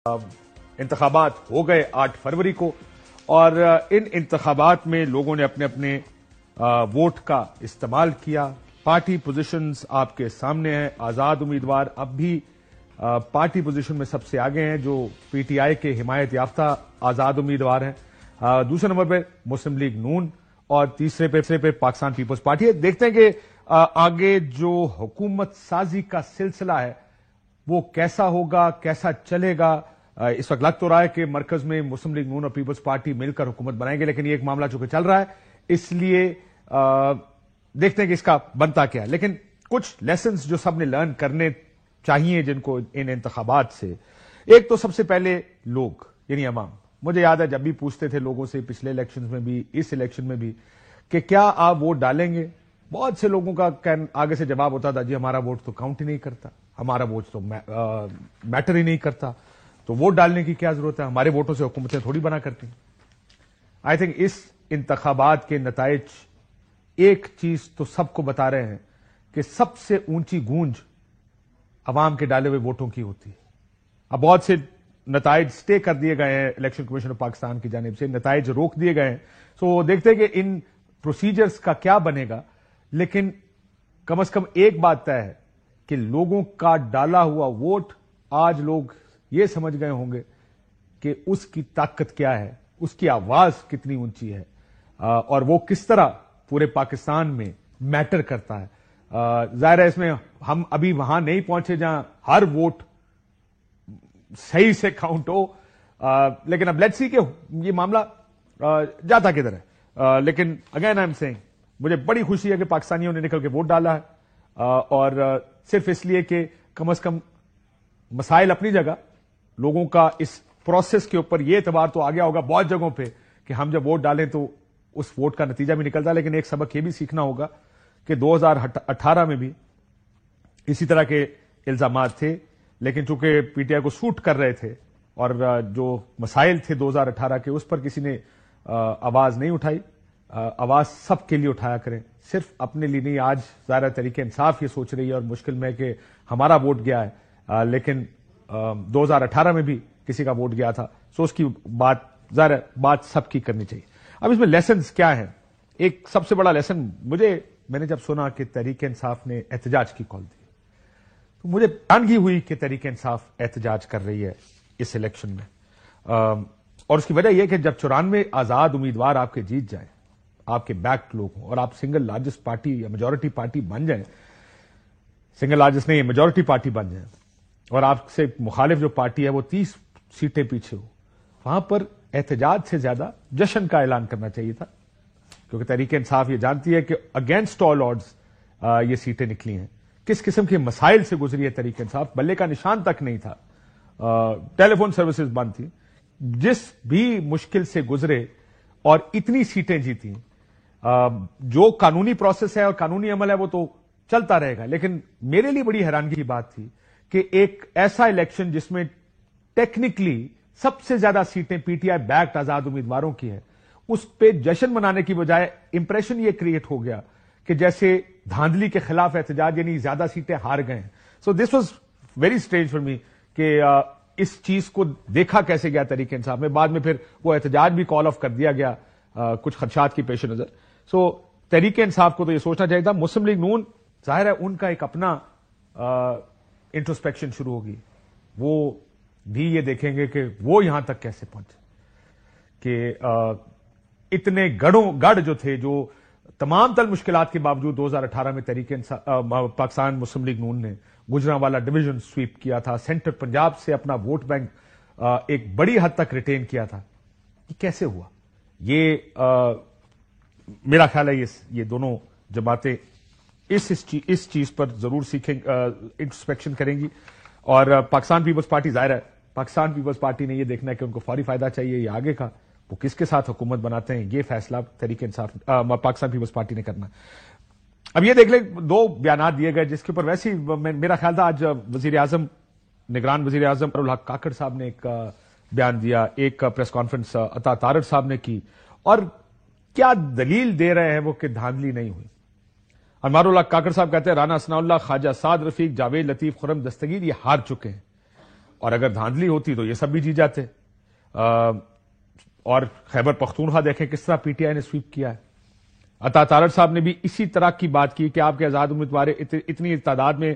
इंतखाबात हो गए 8 फरवरी को और इन इंतखाबात में लोगों ने अपने अपने वोट का इस्तेमाल किया। पार्टी पोजीशंस आपके सामने हैं। आजाद उम्मीदवार अब भी पार्टी पोजीशन में सबसे आगे हैं, जो पीटीआई के हिमायत याफ्ता आजाद उम्मीदवार हैं। दूसरे नंबर पर मुस्लिम लीग नून और तीसरे पे पाकिस्तान पीपल्स पार्टी है। देखते हैं कि आगे जो हुकूमत साजी का सिलसिला है वो कैसा होगा, कैसा चलेगा। इस वक्त लग तो रहा है कि मरकज में मुस्लिम लीग नून और पीपल्स पार्टी मिलकर हुकूमत बनाएंगे, लेकिन ये एक मामला चूंकि चल रहा है इसलिए देखते हैं कि इसका बनता क्या है। लेकिन कुछ लेसन्स जो सबने लर्न करने चाहिए जिनको इन इंतखाबात से, एक तो सबसे पहले लोग यानी अवाम। मुझे याद है जब भी पूछते थे लोगों से पिछले इलेक्शंस में भी, इस इलेक्शन में भी, कि क्या आप वोट डालेंगे, बहुत से लोगों का आगे से जवाब होता था, जी हमारा वोट तो काउंट ही नहीं करता, हमारा वोट तो मैटर ही नहीं करता, तो वोट डालने की क्या जरूरत है, हमारे वोटों से हुकूमतें थोड़ी बना करती। आई थिंक इस इंतखाबात के नताइज एक चीज तो सबको बता रहे हैं कि सबसे ऊंची गूंज अवाम के डाले हुए वोटों की होती है। अब बहुत से नताइज स्टे कर दिए गए हैं इलेक्शन कमीशन ऑफ पाकिस्तान की जानिब से, नताइज रोक दिए गए हैं। सो देखते हैं कि इन प्रोसीजर्स का क्या बनेगा, लेकिन कम से कम एक बात तय है कि लोगों का डाला हुआ वोट आज लोग ये समझ गए होंगे कि उसकी ताकत क्या है, उसकी आवाज कितनी ऊंची है और वो किस तरह पूरे पाकिस्तान में मैटर करता है। जाहिर है इसमें हम अभी वहां नहीं पहुंचे जहां हर वोट सही से काउंट हो, लेकिन अब लेट्स सी कि ये मामला जाता किधर है। लेकिन अगेन आई एम सेइंग, मुझे बड़ी खुशी है कि पाकिस्तानियों ने निकल के वोट डाला है और सिर्फ इसलिए कि कम से कम मसाइल अपनी जगह, लोगों का इस प्रोसेस के ऊपर ये एतबार तो आ गया होगा बहुत जगहों पे कि हम जब वोट डालें तो उस वोट का नतीजा भी निकलता है। लेकिन एक सबक ये भी सीखना होगा कि 2018 में भी इसी तरह के इल्जामात थे, लेकिन चूंकि पीटीआई को सूट कर रहे थे और जो मसाइल थे 2018 के उस पर किसी ने आवाज नहीं उठाई। आवाज सबके लिए उठाया करें, सिर्फ अपने लिए नहीं। आज ज़ाहिर तरीके इंसाफ ये सोच रही है और मुश्किल में कि हमारा वोट गया है, लेकिन 2018 में भी किसी का वोट गया था, सो उसकी बात सबकी करनी चाहिए। अब इसमें लेसन्स क्या है? एक सबसे बड़ा लेसन मैंने जब सुना कि तहरीक इंसाफ ने एहतजाज की कॉल दी, तो मुझे हैरानगी हुई कि तहरीक इंसाफ एहतजाज कर रही है इस इलेक्शन में। और उसकी वजह यह कि जब 94 आजाद उम्मीदवार आपके जीत जाए, आपके बैक लोग हों और आप सिंगल लार्जेस्ट पार्टी या मेजॉरिटी पार्टी बन जाए, सिंगल लार्जेस्ट नहीं मेजॉरिटी पार्टी बन जाए, और आपसे मुखालिफ जो पार्टी है वो 30 सीटें पीछे हो, वहां पर एहतजाज से ज्यादा जश्न का ऐलान करना चाहिए था, क्योंकि तहरीक इंसाफ ये जानती है कि अगेंस्ट ऑल ऑड्स ये सीटें निकली हैं। किस किस्म के मसाइल से गुजरी है तहरीक इंसाफ, बल्ले का निशान तक नहीं था, टेलीफोन सर्विसेज बंद थी, जिस भी मुश्किल से गुजरे और इतनी सीटें जीती। जो कानूनी प्रोसेस है और कानूनी अमल है वो तो चलता रहेगा, लेकिन मेरे लिए बड़ी हैरानगी की बात थी कि एक ऐसा इलेक्शन जिसमें टेक्निकली सबसे ज्यादा सीटें पीटीआई बैक्ड आजाद उम्मीदवारों की है, उस पे जश्न मनाने की बजाय इंप्रेशन ये क्रिएट हो गया कि जैसे धांधली के खिलाफ एहतजाज, यानी ज्यादा सीटें हार गए हैं। So this was very strange for me कि इस चीज को देखा कैसे गया तहरीक इंसाफ में। बाद में फिर वो एहतजाज भी कॉल ऑफ कर दिया गया कुछ खदशात की पेश नजर। सो तहरीक इंसाफ को तो ये सोचना चाहिए था। मुस्लिम लीग नून, जाहिर है उनका एक अपना इंट्रोस्पेक्शन शुरू होगी, वो भी ये देखेंगे कि वो यहां तक कैसे पहुंचे, कि इतने गढ़ जो थे, जो तमाम तर मुश्किलात के बावजूद 2018 में पाकिस्तान मुस्लिम लीग नून ने गुजरांवाला डिवीजन स्वीप किया था, सेंट्रल पंजाब से अपना वोट बैंक एक बड़ी हद तक रिटेन किया था। ये कैसे हुआ? ये मेरा ख्याल है ये दोनों जमातें इस चीज पर जरूर इंट्रोस्पेक्शन करेंगी। और पाकिस्तान पीपल्स पार्टी, जाहिर है पाकिस्तान पीपल्स पार्टी ने ये देखना है कि उनको फौरी फायदा चाहिए या आगे का, वो किसके साथ हुकूमत बनाते हैं, ये फैसला तहरीक इंसाफ पाकिस्तान पीपल्स पार्टी ने करना। अब ये देख ले, 2 बयान दिए गए जिसके ऊपर वैसे ही मेरा ख्याल था आज वजीर आजम, निगरान वजीर आजम अब्दुल हक काकड़ साहब ने एक बयान दिया, एक प्रेस कॉन्फ्रेंस अता तारड़ साहब ने की, और क्या दलील दे रहे हैं वो कि धांधली नहीं हुई। अनवारुल हक काकड़ साहब कहते हैं राना सनाउल्लाह, ख्वाजा साद रफीक, जावेद लतीफ, खुर्रम दस्तगीर ये हार चुके हैं اور اگر دھاندلی ہوتی تو یہ سب بھی جی جاتے. اور خیبر پختونخوا دیکھیں کس طرح پی ٹی آئی نے سویپ کیا ہے. عطا تارڑ صاحب نے بھی اسی طرح کی بات کی کہ آپ کے آزاد امیدوار اتنی تعداد میں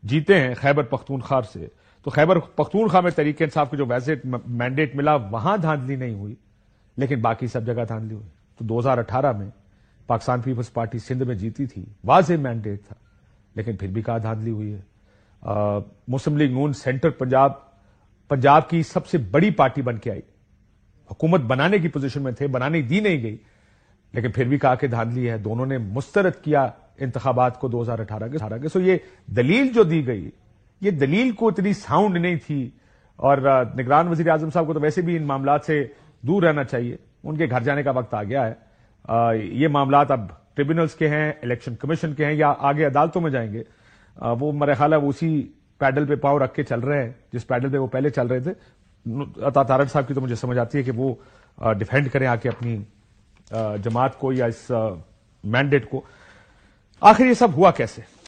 جیتے ہیں خیبر پختونخوا سے, تو خیبر پختونخوا میں تحریک انصاف کو جو ویسے مینڈیٹ ملا وہاں دھاندلی نہیں ہوئی, لیکن باقی سب جگہ دھاندلی ہوئی. تو 2018 میں پاکستان پیپلز پارٹی سندھ میں جیتی تھی, واضح مینڈیٹ تھا, لیکن پھر بھی کہاں دھاندلی ہوئی ہے. مسلم لیگ نون سینٹر پنجاب کی سب سے بڑی پارٹی بن کے آئی, حکومت بنانے کی پوزیشن میں تھے, بنانے دی نہیں گئی, لیکن پھر بھی کہا کہ دھاندلی ہے. دونوں نے مسترد کیا انتخابات کو 2018 کے. سو یہ دلیل جو دی گئی, یہ دلیل کو اتنی ساؤنڈ نہیں تھی, اور نگران وزیر اعظم صاحب کو تو ویسے بھی ان معاملات سے دور رہنا چاہیے, ان کے گھر جانے کا وقت آ گیا ہے. یہ معاملات اب ٹریبونلز کے ہیں, الیکشن کمیشن کے ہیں, یا آگے عدالتوں میں جائیں گے. وہ میرا خیال ہے وہ اسی پیڈل پہ پاؤں رکھ کے چل رہے ہیں جس پیڈل پہ وہ پہلے چل رہے تھے. عطا تارڑ صاحب کی تو مجھے سمجھ آتی ہے کہ وہ ڈیفینڈ کریں آ کے اپنی جماعت کو یا اس مینڈیٹ کو. آخر یہ سب ہوا کیسے؟